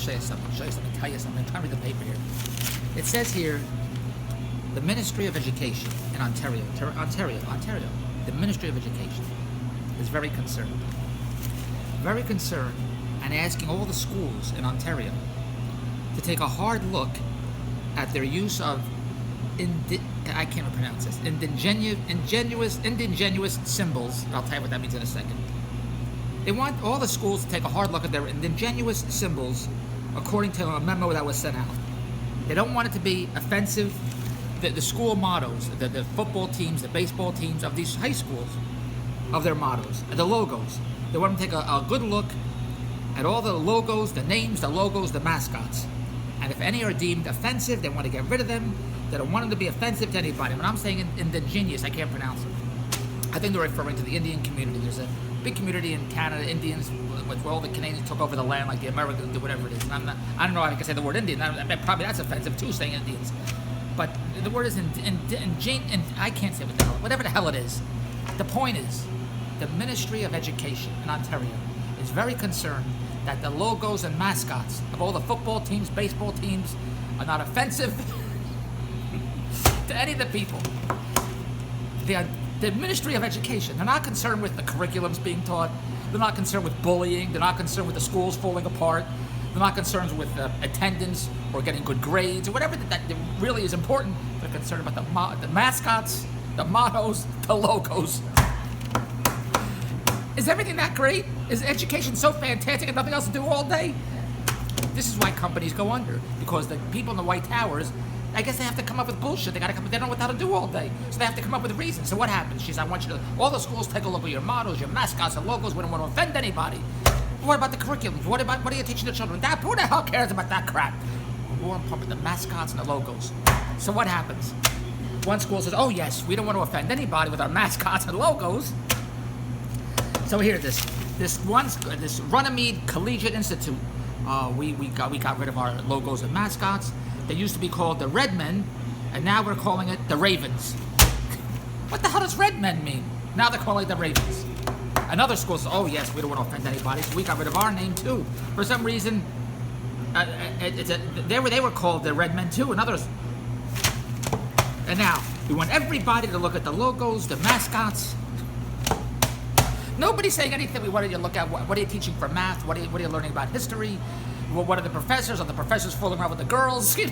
show you something, tell you something. I'm trying to read the paper here. It says here, the Ministry of Education in Ontario, the Ministry of Education is very concerned and asking all the schools in Ontario to take a hard look at their use of I can't pronounce this, ingenuous symbols. I'll tell you what that means in a second. They want all the schools to take a hard look at their ingenuous symbols according to a memo that was sent out. They don't want it to be offensive. The school mottos, the football teams, the baseball teams of these high schools, of their mottos, the logos. They want them to take a good look at all the logos, the names, the logos, the mascots. And if any are deemed offensive, they want to get rid of them. They don't want them to be offensive to anybody. When I'm saying indigenous, I can't pronounce it. I think they're referring to the Indian community. There's a big community in Canada, Indians, where all the Canadians took over the land like the Americans did, whatever it is. And I don't know how I can say the word Indian. Probably that's offensive too, saying Indians. But the word is I can't say whatever the hell it is. The point is, the Ministry of Education in Ontario is very concerned that the logos and mascots of all the football teams, baseball teams, are not offensive to any of the people. The Ministry of Education, they're not concerned with the curriculums being taught. They're not concerned with bullying. They're not concerned with the schools falling apart. They're not concerned with attendance or getting good grades or whatever that really is important. They're concerned about the mascots, the mottos, the logos. Is everything that great? Is education so fantastic and nothing else to do all day? This is why companies go under, because the people in the White Towers, I guess they have to come up with bullshit. They don't know what to do all day, so they have to come up with reasons. So what happens? She says, I want you to, all the schools take a look at your mottos, your mascots, and logos. We don't want to offend anybody. What about the curriculum? What are you teaching the children? Who the hell cares about that crap? We want to pump the mascots and the logos. So what happens? One school says, oh yes, we don't want to offend anybody with our mascots and logos. So here, this Runnymede Collegiate Institute, we got rid of our logos and mascots. They used to be called the Redmen, and now we're calling it the Ravens. What the hell does Redmen mean? Now they're calling it the Ravens. Another school says, oh yes, we don't want to offend anybody, so we got rid of our name too. For some reason, they were called the Redmen too, and others. And now, we want everybody to look at the logos, the mascots. Nobody's saying anything. We wanted you to look at what are you teaching for math? What are you learning about history? What are the professors? Are the professors fooling around with the girls? The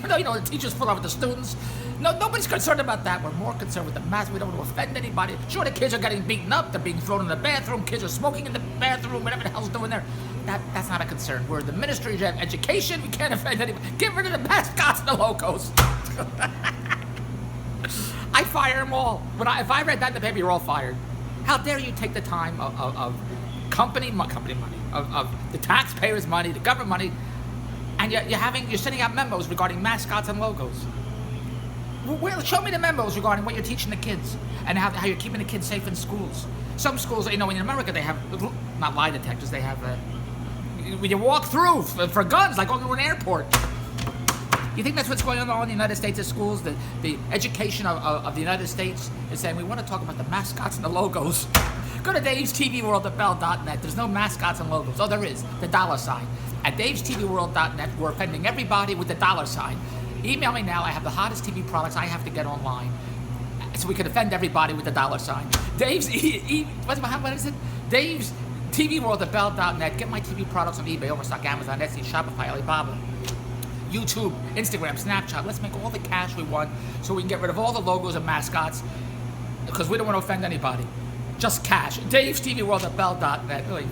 teachers fooling around with the students. No, nobody's concerned about that. We're more concerned with the math. We don't want to offend anybody. Sure, the kids are getting beaten up. They're being thrown in the bathroom. Kids are smoking in the bathroom. Whatever the hell's doing there. That's not a concern. We're the Ministry of Education. We can't offend anybody. Get rid of the mascots and the logos. I fire them all. If I read that in the paper, you're all fired. How dare you take the time of company money, of the taxpayers' money, the government money, and you're sending out memos regarding mascots and logos. Show me the memos regarding what you're teaching the kids and how you're keeping the kids safe in schools. Some schools, in America, they have not lie detectors. They have when you walk through for guns, like going to an airport. You think that's what's going on in the United States schools? The education of the United States is saying we want to talk about the mascots and the logos. Go to Dave's TV World at Bell.net. There's no mascots and logos. Oh, there is. The $sign. At Dave's TV World.net, we're offending everybody with the $sign. Email me now. I have the hottest TV products I have to get online, so we can offend everybody with the $sign. Dave's what is it? Dave's TV World at Bell.net. Get my TV products on eBay, Overstock, Amazon, Etsy, Shopify, Alibaba, YouTube, Instagram, Snapchat. Let's make all the cash we want so we can get rid of all the logos and mascots, because we don't want to offend anybody. Just cash. Dave's TV World at Bell.net. Really,